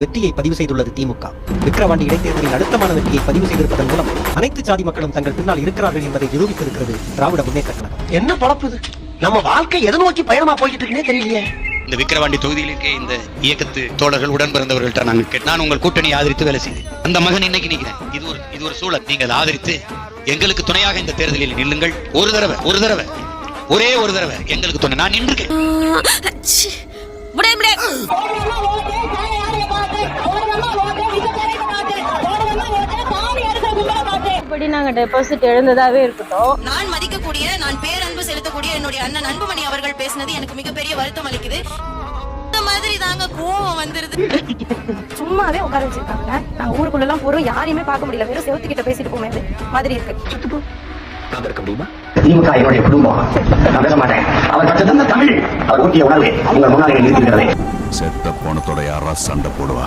வெற்றியை பதிவு செய்துள்ளது திமுக. விக்கிரவாண்டி இடைத்தேர்தலில் அழுத்தமான வெற்றியை பதிவு செய்திருப்பதன் மூலம் அனைத்து சாதி மக்களும் தங்கள் பின்னால் இருக்கிறார்கள் என்பதை நிரூபித்திருக்கிறது திராவிட முன்னேற்ற கழகம். என்ன பழப்புது? நம்ம வாழ்க்கை எதை நோக்கி பயணமா போய்கிட்டு இருக்குன்னே தெரியலையே. இந்த விக்கிரவாண்டி தொகுதியில் இருக்க இந்த இயக்கத்து தோழர்கள் உடன் பிறந்தவர்கள்ட்ட நான் உங்கள் கூட்டணி ஆதரித்து வேலை செய்தேன். அந்த மகன் இன்னைக்கு நிற்கிறேன். இது ஒரு சூழல். நீங்கள் ஆதரித்து எங்களுக்கு துணையாக இந்த தேர்தலில் நில்லுங்கள். ஒரே ஒரு தடவை எங்களுக்கு துணை. நான் நின்றுக்கேன். நாங்க டெபாசிட் எழுந்ததாவே இருக்கட்டும். நான் மதிக்கக்கூடிய, நான் பேரன்பு செலுத்தக்கூடிய என்னுடைய அண்ணன் அன்புமணி அவர்கள் பேசினது எனக்கு மிகப்பெரிய வருத்தம் அளிக்குது. இந்த மாதிரி தாங்க கோவம் வந்துருது. சும்மாவே உட்கார வச்சிருக்காங்க. நாங்க ஊருக்குள்ள எல்லாம் போறோம், யாரையுமே பார்க்க முடியல. வெறும் செவத்துக்கிட்ட பேசிட்டு போமே மாதிரி இருக்கு. திமுக என்னுடைய குடும்பம். நான் பேச மாட்டேன். அவர் பட்சத்தில் தமிழ் அவர் ஊட்டிய உணர்வு உங்கள் முன்னாடி இருக்கிறது. செத்த போனத்தோட யாரா சண்டை போடுவா?